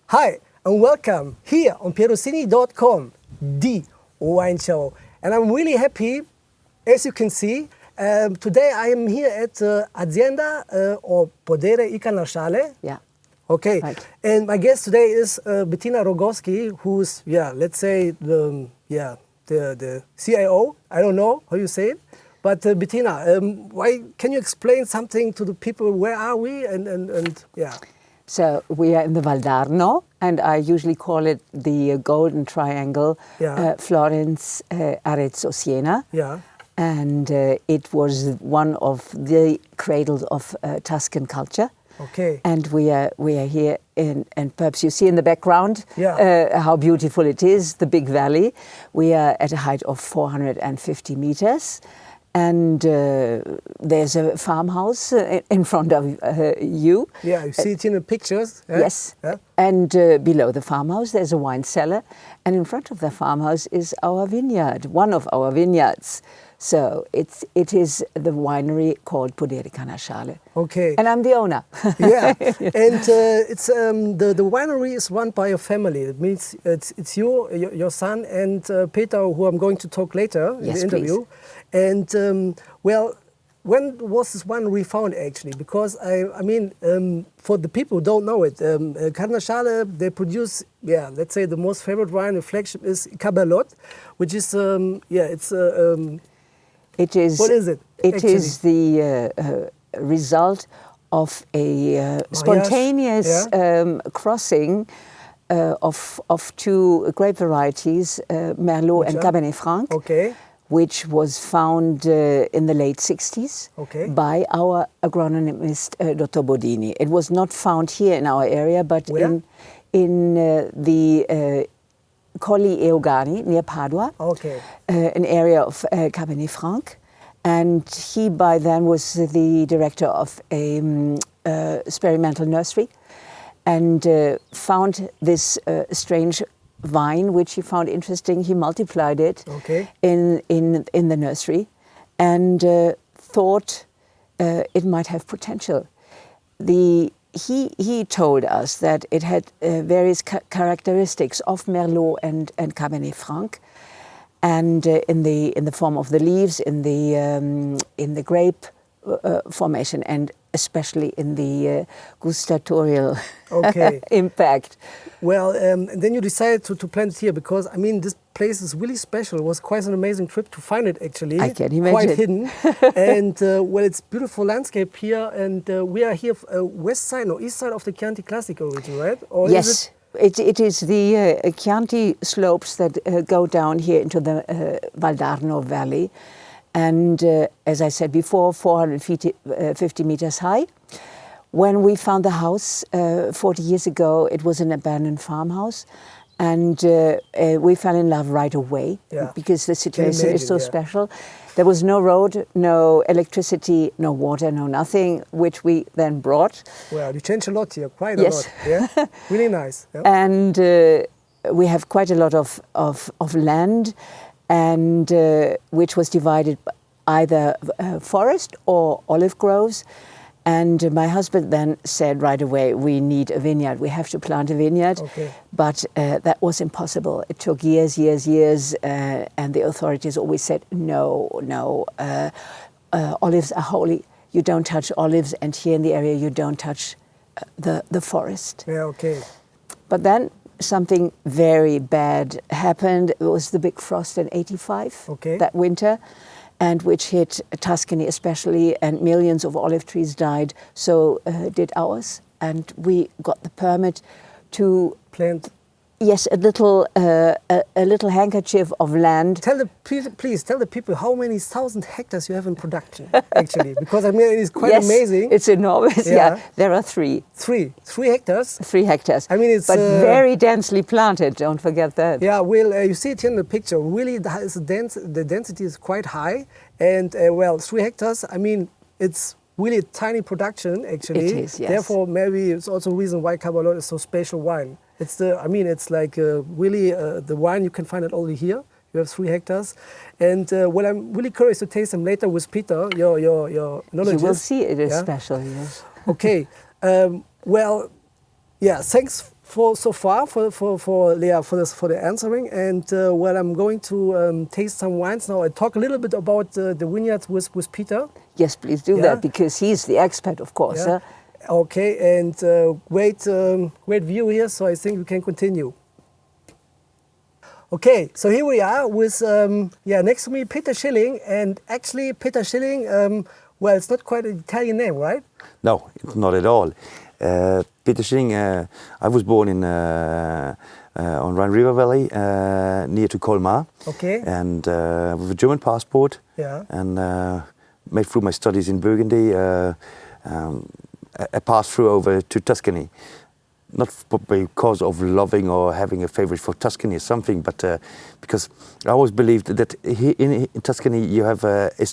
Hi, and welcome here on pierosini.com, the wine show. And I'm really happy, as you can see, today I am here at Azienda or Podere Il Carnasciale. Yeah. Okay. Right. And my guest today is Bettina Rogosky, who's, let's say, the CIO. I don't know how you say it. But Bettina, why can you explain something to the people? Where are we? And So we are in the Valdarno, and I usually call it the Golden Triangle, Florence, Arezzo, Siena. Yeah. And it was one of the cradles of Tuscan culture. Okay. And we are here and perhaps you see in the background how beautiful it is, the big valley. We are at a height of 450 meters. And there's a farmhouse in front of you. Yeah, you see it in the pictures. Yes. And below the farmhouse, there's a wine cellar. And in front of the farmhouse is our vineyard, one of our vineyards. So it is the winery called Podere Il Carnasciale. Okay. And I'm the owner. Yeah. And it's the winery is run by a family. It means it's you, your son, and Peter, who I'm going to talk later in the interview. Please. And when was this winery found actually? Because I mean, for the people who don't know it, Carnasciale, they produce, let's say the most favorite wine, the flagship is Caberlot, which is, it is. What is it? It is the result of a spontaneous crossing of two grape varieties, Merlot and Cabernet Franc. Okay. Which was found in the late 60s by our agronomist, Dr. Bordini. It was not found here in our area, but in the Colli Euganei near Padua, an area of Cabernet Franc. And he by then was the director of a experimental nursery and found this strange vine, which he found interesting. He multiplied it in the nursery and thought it might have potential. He told us that it had various characteristics of Merlot and Cabernet Franc, and in the form of the leaves, in the grape formation, and especially in the gustatorial impact. Well, and then you decided to plant it here because, I mean, this place is really special. It was quite an amazing trip to find it, actually. I can imagine. Quite hidden. And, well, it's beautiful landscape here. And we are here west side or east side of the Chianti Classico region, right? Or yes. It is the Chianti slopes that go down here into the Valdarno Valley. And as I said before, 450 meters high. When we found the house 40 years ago, it was an abandoned farmhouse. And we fell in love right away because the situation is so special. There was no road, no electricity, no water, no nothing, which we then brought. Well, you changed a lot here, quite a lot. Yeah, really nice. Yeah. And we have quite a lot of land, and which was divided either forest or olive groves. And my husband then said right away, we need a vineyard. We have to plant a vineyard. But that was impossible. It took years, and the authorities always said, no, olives are holy. You don't touch olives, and here in the area you don't touch the forest. But then something very bad happened. It was the big frost in '85, that winter, and which hit Tuscany especially, and millions of olive trees died. So did ours, and we got the permit to plant. Yes, a little handkerchief of land. Please tell the people how many thousand hectares you have in production, actually, because I mean it's quite amazing. It's enormous. Yeah, there are three. 3 hectares. 3 hectares. I mean it's but very densely planted. Don't forget that. Yeah, well, you see it here in the picture. Really, the density is quite high, and well, 3 hectares. I mean, it's really a tiny production, actually. It is, yes. Therefore, maybe it's also a reason why Caberlot is so special wine. It's it's like really the wine you can find it only here. You have 3 hectares, and well, I'm really curious to taste them later with Peter, your oenologist. You will see it is special. Yes. Okay. Well, yeah. Thanks for so far for the answering, and well, I'm going to taste some wines now. I talk a little bit about the vineyards with Peter. Yes, please do that, because he's the expert, of course. Yeah. Okay, and great view here, so I think we can continue. Okay, so here we are with next to me Peter Schilling, and actually Peter Schilling, well, it's not quite an Italian name, right? No, not at all. Peter Schilling, I was born in on Rhine River Valley, near to Colmar. Okay. And with a German passport. Yeah. And made through my studies in Burgundy. I passed through over to Tuscany. Not because of loving or having a favorite for Tuscany or something, but because I always believed that in Tuscany you have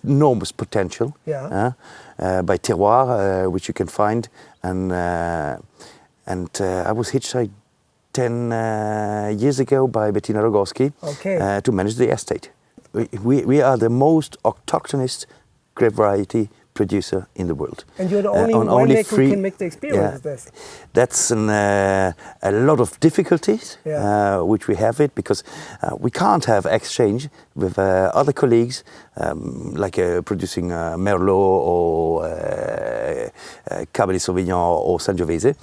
enormous potential. Yeah. By terroir, which you can find, and I was hitchhiked 10 years ago by Bettina Rogosky. Okay. To manage the estate. We are the most autochthonous grape variety producer in the world. And you're the only winemaker who can make the experience of this. That's a lot of difficulties, which we have it, because we can't have exchange with other colleagues, like producing Merlot or Cabernet Sauvignon or Sangiovese.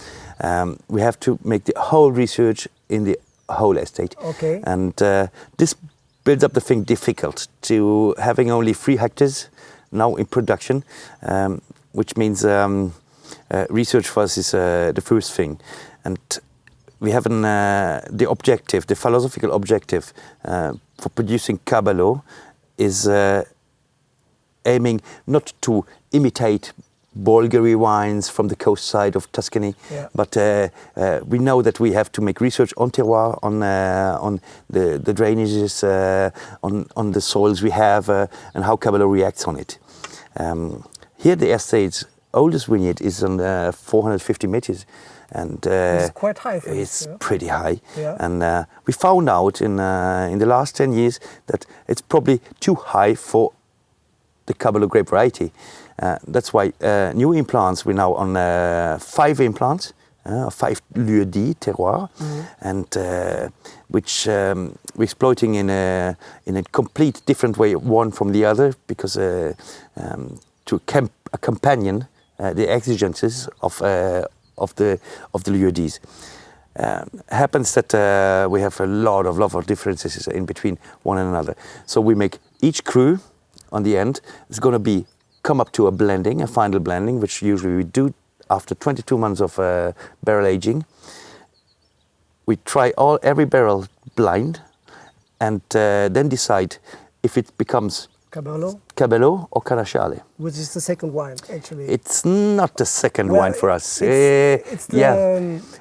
We have to make the whole research in the whole estate. Okay. And this builds up the thing difficult to having only 3 hectares now in production, which means research for us is the first thing. And we have the objective, the philosophical objective for producing Caberlot is aiming not to imitate Bulgari wines from the coast side of Tuscany, but we know that we have to make research on terroir, on the drainages, on the soils we have, and how Caberlot reacts on it. Here the estate's oldest vineyard is on 450 meters, and it's quite high for it's pretty high. Yeah. And we found out in the last 10 years that it's probably too high for the Caberlot grape variety. That's why new implants, we're now on 5 implants, 5 lieux dits terroir, and which we're exploiting in a complete different way, one from the other, because to accompany the exigencies of the lieux dits. Happens that we have a lot of differences in between one and another. So we make each cru on the end is going to come up to a final blending, which usually we do after 22 months of barrel aging. We try every barrel blind, and then decide if it becomes Caberlot or Carnasciale. Which is the second wine, actually. It's not the second wine for us. It's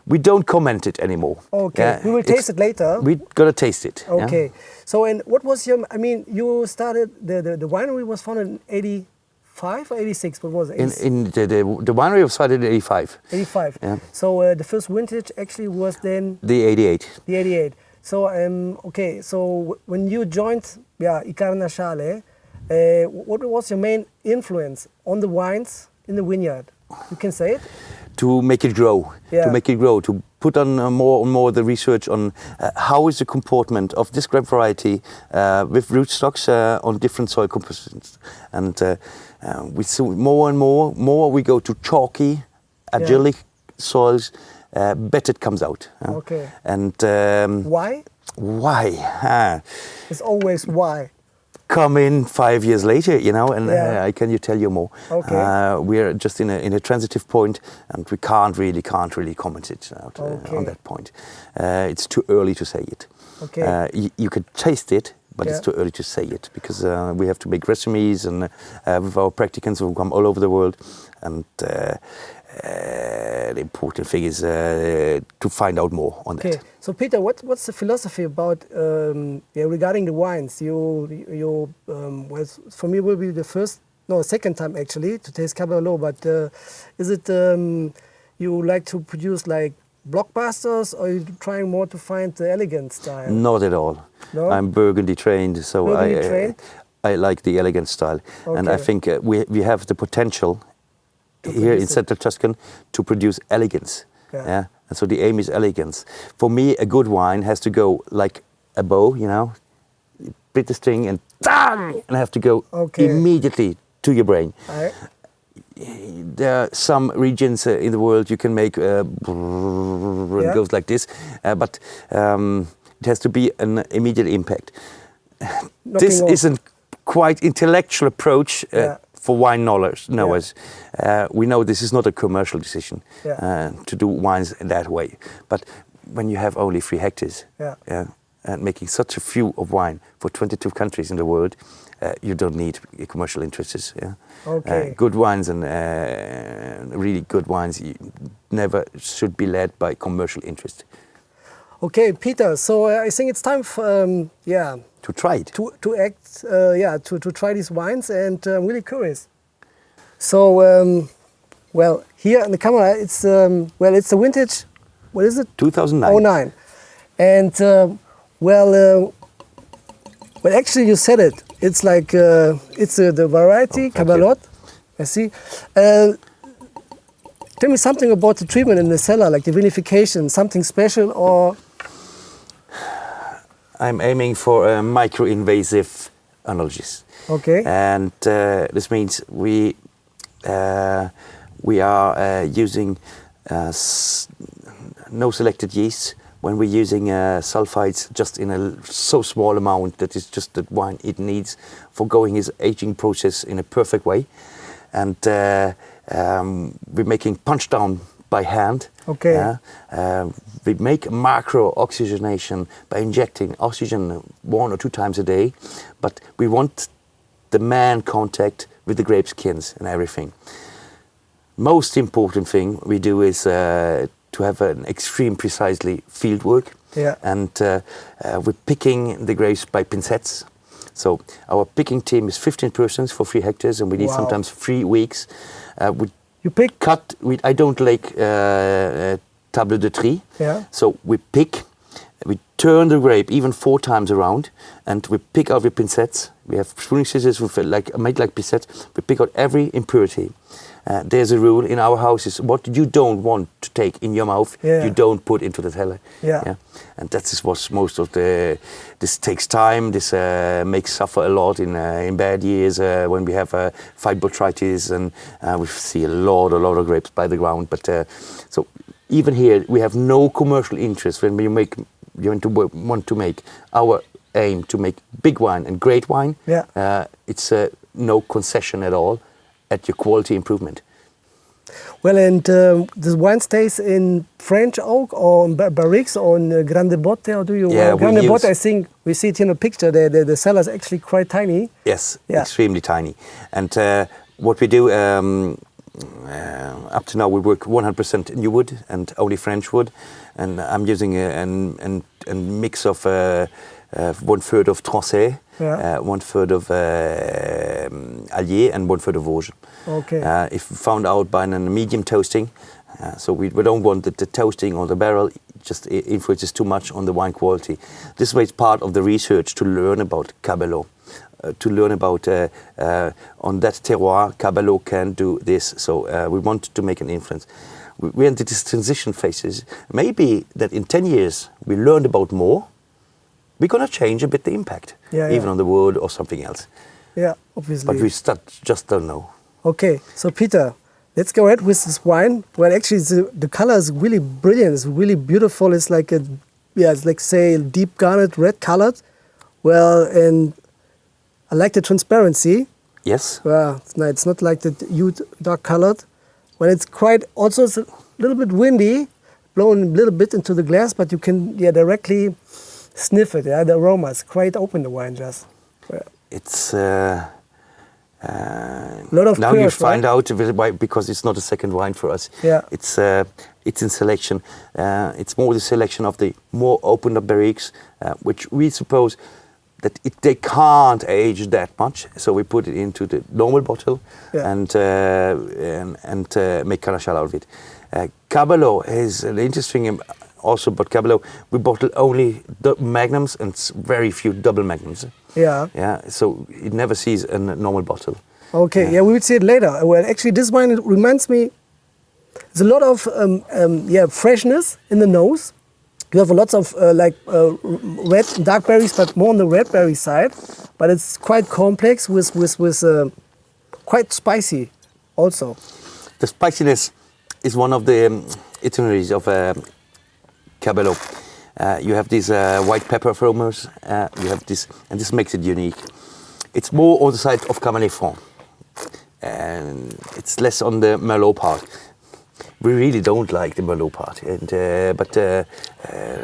we don't comment it anymore. Okay, we will taste it later. We're gonna taste it. Okay. Yeah? So, and what was your? I mean, you started the winery was founded in 85 or 86. What was it? The winery was started in 85. 85. Yeah. So the first vintage actually was then the 88. The 88. So okay. So when you joined Il Carnasciale, what was your main influence on the wines in the vineyard? You can say it? To make it grow, to put on more and more the research on how is the comportment of this grape variety with rootstocks on different soil compositions. And we see more and more we go to chalky, acylic soils, better it comes out. Okay. And why? Why? It's always why. Come in 5 years later, and I can tell you more. Okay. We're just in a transitive point, and we can't really comment it out on that point. It's too early to say it. Okay. You could taste it, but it's too early to say it, because we have to make recipes, and with our practicants who come all over the world, and the important thing is to find out more on that. So Peter, what's the philosophy about regarding the wines? You for me will be the second time actually to taste Cabernet. But is it you like to produce like blockbusters, or are you trying more to find the elegant style? Not at all. No? I'm Burgundy trained, so I like the elegant style, and I think we have the potential here in central Tuscan to produce elegance. And so the aim is elegance. For me, a good wine has to go like a bow, you know, bit the string and dang, and have to go immediately to your brain. There are some regions in the world you can make and it goes like this, but it has to be an immediate impact. This isn't quite intellectual approach for wine knowers. We know this is not a commercial decision to do wines in that way. But when you have only 3 hectares and making such a few of wine for 22 countries in the world, you don't need commercial interests. Good wines and really good wines never should be led by commercial interest. Okay, Peter. So I think it's time for to try it. To try these wines, and I'm really curious. So well, here in the camera, it's it's a vintage. What is it? 2009. 09. And well, actually, you said it. It's like it's the variety Caberlot. I see. Tell me something about the treatment in the cellar, like the vinification. Something special, or? I'm aiming for a micro-invasive oenologist. Okay. And this means we are using no selected yeast. When we're using sulfides just in a so small amount that is just the wine it needs for going his aging process in a perfect way. And we're making punch down by hand. Okay. We make macro oxygenation by injecting oxygen 1 or 2 times a day, but we want the man contact with the grape skins and everything. Most important thing we do is to have an extreme precisely field work. And we're picking the grapes by pincettes. So our picking team is 15 persons for 3 hectares, and we need sometimes 3 weeks. You pick? I don't like table de tri. So we pick, we turn the grape even 4 times around, and we pick out with pincettes. We have pruning scissors made like pincettes. We pick out every impurity. There's a rule in our houses: what you don't want to take in your mouth, you don't put into the cellar. And that's what most of this takes time. This makes suffer a lot in bad years when we have fight botrytis, and we see a lot of grapes by the ground. But so even here we have no commercial interest when you want to make our aim to make big wine and great wine. It's no concession at all at your quality improvement. Well, and this wine stays in French oak or barriques or in Grande Botte, or do you? Grande Botte, I think we see it in a picture. The cellar is actually quite tiny. Yes, extremely tiny. And what we do up to now, we work 100% new wood and only French wood. And I'm using a mix of 1/3 of Trancet, 1/3 of Allier, and 1/3 of Vosges. Okay. If found out by a medium toasting, so we don't want the toasting on the barrel just influences too much on the wine quality. This way, it's part of the research to learn about Caberlot, to learn about on that terroir, Caberlot can do this. So we want to make an influence. We're into these transition phases. Maybe that in 10 years we learned about more. We're going to change a bit the impact, even on the world or something else. Yeah, obviously. But we just don't know. Okay, so Peter, let's go ahead with this wine. Well, actually, the color is really brilliant. It's really beautiful. It's like it's like, say, deep garnet, red colored. Well, and I like the transparency. Yes. Well, it's not like the huge dark colored. Well, it's quite, also it's a little bit windy, blowing a little bit into the glass, but you can directly sniff it. The aroma is quite open, the wine just. Well, it's a lot of now curve, you find out why, because it's not a second wine for us. It's in selection. It's more the selection of the more opened up barriques, which we suppose that they can't age that much. So we put it into the normal bottle and make Carnasciale out of it. Caberlot is an interesting. Also, but Caberlot, we bottle only the magnums and very few double magnums. So it never sees a normal bottle. Okay, we will see it later. Well, actually, this wine reminds me There's a lot of freshness in the nose. You have lots of red and dark berries, but more on the red berry side. But it's quite complex with quite spicy also. The spiciness is one of the itineraries of Caberlot. You have these white pepper aromas. You have this, and this makes it unique. It's more on the side of Cabernet Franc, and it's less on the Merlot part. We really don't like the Merlot part, and but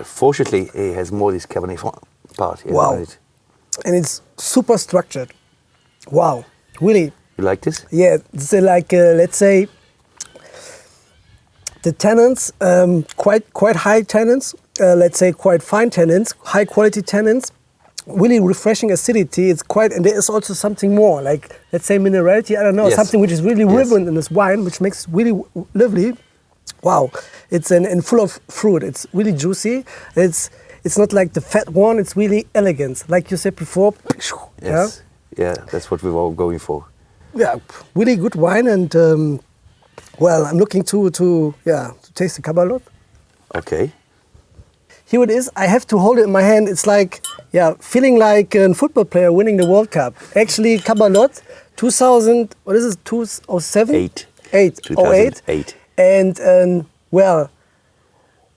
fortunately, it has more this Cabernet Franc part. Wow, and it's super structured. Wow, really. You like this? Yeah, it's like let's say the tannins, quite high tannins. Let's say quite fine tannins, high quality tannins. Really refreshing acidity. It's quite, and there is also something more, like let's say minerality. I don't know, something which is really vibrant in this wine, which makes it really lively. Wow, it's and full of fruit. It's really juicy. It's not like the fat one. It's really elegant, like you said before. Yes. Yeah, that's what we were all going for. Yeah, really good wine, and well, I'm looking to taste the Caberlot. Okay. Here it is. I have to hold it in my hand. It's like, feeling like a football player winning the World Cup. Actually, Caberlot, 2000, what is it, 2007? 2008. And, well,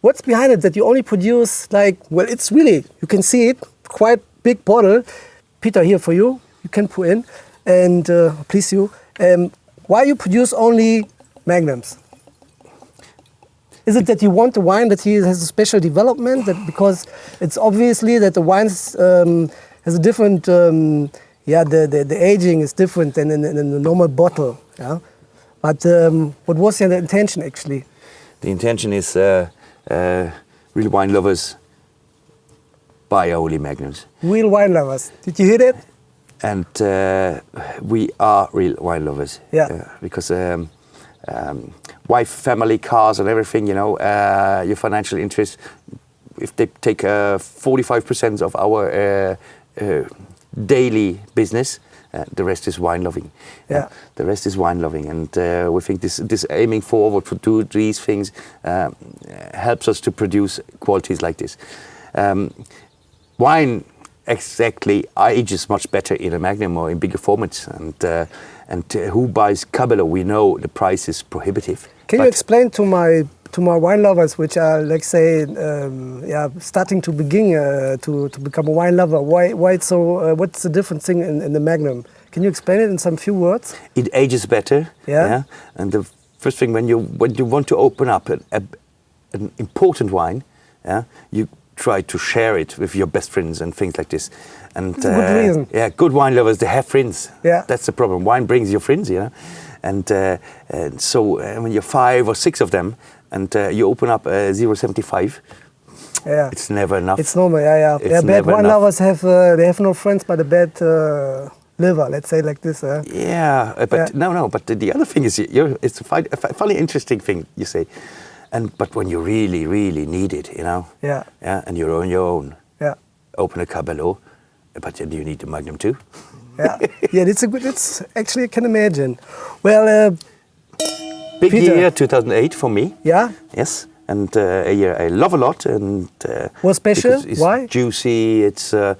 what's behind it that you only produce it's really, you can see it, quite big bottle. Peter, here for you, you can put in. And please you, why you produce only Magnums? Is it that you want the wine that he has a special development? That because it's obviously that the wine has a different, the aging is different than in the normal bottle. Yeah, but what was the intention actually? The intention is real wine lovers buy only Magnums. Real wine lovers. Did you hear that? And we are real wine lovers. Yeah. Because wife, family, cars, and everything, your financial interests, if they take 45% of our daily business, the rest is wine loving. Yeah. The rest is wine loving, and we think this aiming forward to do these things helps us to produce qualities like this. Wine exactly ages much better in a Magnum or in bigger formats, and who buys Caberlot? We know the price is prohibitive. Can you explain to my wine lovers, which are, like say, starting to begin to become a wine lover, why it's so? What's the different thing in the Magnum? Can you explain it in some few words? It ages better. Yeah. And the first thing when you want to open up an important wine, you try to share it with your best friends and things like this. And that's a good reason. Yeah, good wine lovers, they have friends. Yeah. That's the problem. Wine brings your friends, And so when you're 5 or 6 of them, and you open up 0.75, it's never enough. It's normal, yeah. Bad wine lovers have no friends but a bad liver, let's say like this. Yeah, but no. But the other thing is, it's a funny, interesting thing you say. But when you really, really need it, and you're on your own, open a Caberlot, but then you need the Magnum too. It's actually, I can imagine. Well, big Peter. year 2008 for me. Yeah. Yes, and a year I love a lot, and what's special? It's Why? Juicy. It's a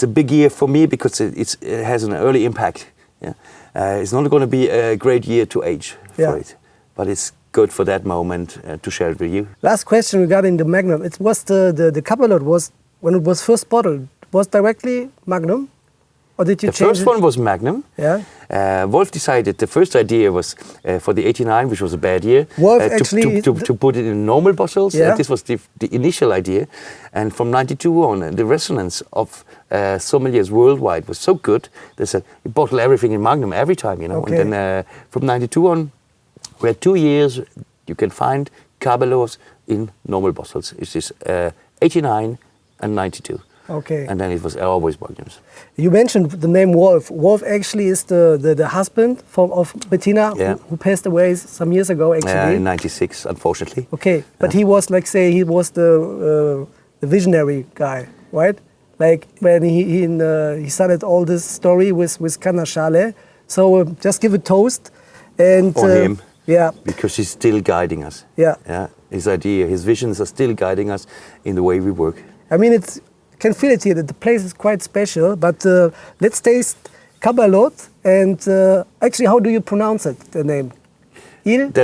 big year for me because it has an early impact. Yeah, it's not going to be a great year to age for it, but it's good for that moment to share it with you. Last question regarding the Magnum. It was the Cabernet was when it was first bottled. Was directly Magnum, or did you change it? The first one was Magnum. Yeah. Wolf decided the first idea was for the '89, which was a bad year. Wolf actually to put it in normal bottles. Yeah. This was the initial idea, and from '92 on, the resonance of sommeliers worldwide was so good. They said you bottle everything in Magnum every time, Okay. And then from '92 on, we had 2 years. You can find Caberlots in normal bottles. It's just '89 and '92. Okay. And then it was always Magnums. You mentioned the name Wolf. Wolf actually is the husband of Bettina, who passed away some years ago, actually. In '96, unfortunately. Okay, but he was, like, say, he was the visionary guy, right? Like, when he started all this story with Carnasciale. So just give a toast. And, for him. Yeah. Because he's still guiding us. Yeah. Yeah. His idea, his visions are still guiding us in the way we work. I mean, you can feel it here that the place is quite special. But let's taste Caberlot. And actually, how do you pronounce it? The name? The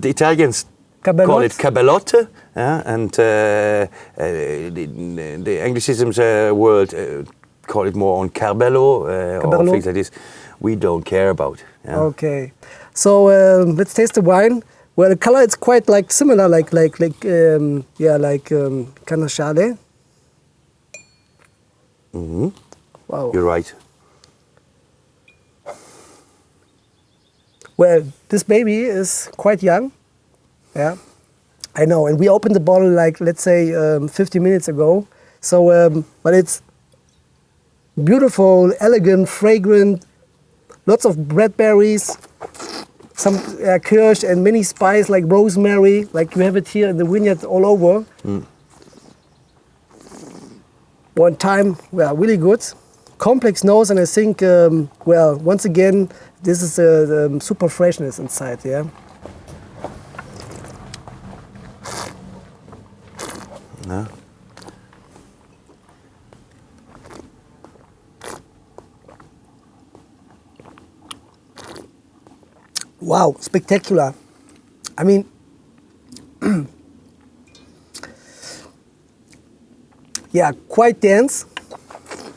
Italians Caberlot? call it Caberlot, and the Anglicisms world call it more on Caberlot or things like this. We don't care about. Yeah. Okay, so let's taste the wine. Well, the color is quite like similar, like Carnasciale. Mm-hmm. Wow. You're right. Well, this baby is quite young. Yeah, I know. And we opened the bottle like, let's say, 50 minutes ago. So, but it's beautiful, elegant, fragrant, lots of bradberries, some kirsch and many spice like rosemary, like you have it here in the vineyard all over. Mm. One time, well, really good. Complex nose, and I think, well, once again, this is the super freshness inside, yeah? No. Wow, spectacular. I mean, yeah, quite dense.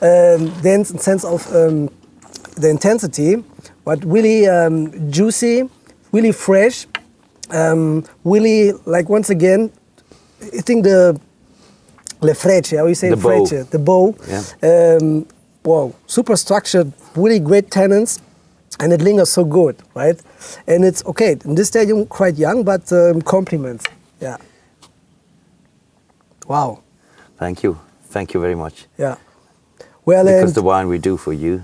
Dense in sense of the intensity, but really juicy, really fresh, really, like, once again, I think the frecce, how you say frecce, the bow. Yeah. Wow, super structured, really great tannins, and it lingers so good, right? And it's okay, in this stadium, quite young, but compliments, yeah. Wow. Thank you very much. Yeah. Well, because the wine we do for you,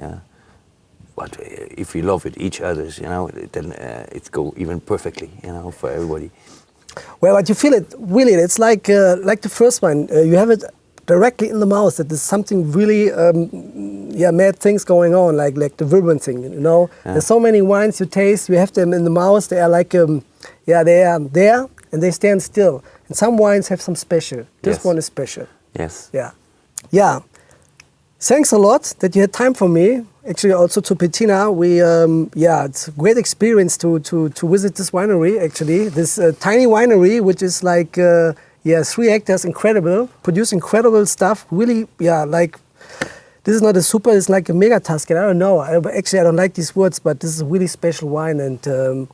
yeah. But if we love it, each other's, you know, then it go even perfectly, you know, for everybody. Well, but you feel it really. It's like the first one. You have it directly in the mouth. That there's something really, mad things going on, like the vibrant thing. You know, there's so many wines you taste. You have them in the mouth. They are like, they are there and they stand still. And some wines have some special. This one is special. Yes. Yeah. Yeah. Thanks a lot that you had time for me. Actually, also to Bettina. It's a great experience to visit this winery. Actually, this tiny winery, which is like 3 hectares, incredible, produce incredible stuff. Really, like this is not a super. It's like a mega Tuscan. I don't know. I don't like these words, but this is a really special wine. And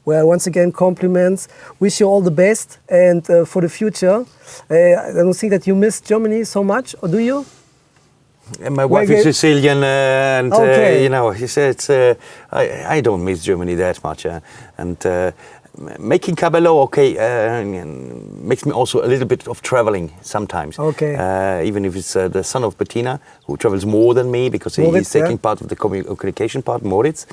once again, compliments. Wish you all the best and for the future. I don't think that you miss Germany so much, or do you? And my wife is Sicilian, and you know, she said I don't miss Germany that much. And making Caberlot, makes me also a little bit of traveling sometimes. Okay. Even if it's the son of Bettina, who travels more than me because he's taking part of the communication part, Moritz.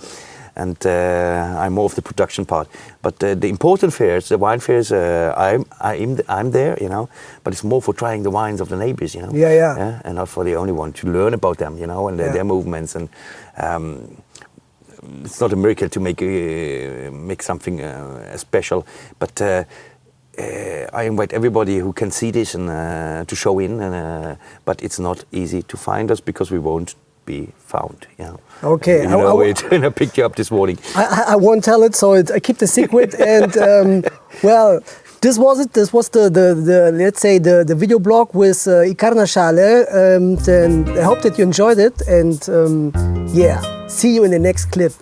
And I'm more of the production part. But the important fairs, the wine fairs, I'm there, you know. But it's more for trying the wines of the neighbors, you know. Yeah. And not for the only one, to learn about them, you know, and their movements. And it's not a miracle to make something special. But I invite everybody who can see this and to show in. But it's not easy to find us because we won't be found, you know. Okay. You know it, and I picked you up this morning. I won't tell it, so I keep the secret. And well, this was it. This was the let's say the video blog with Il Carnasciale. And I hope that you enjoyed it. And see you in the next clip.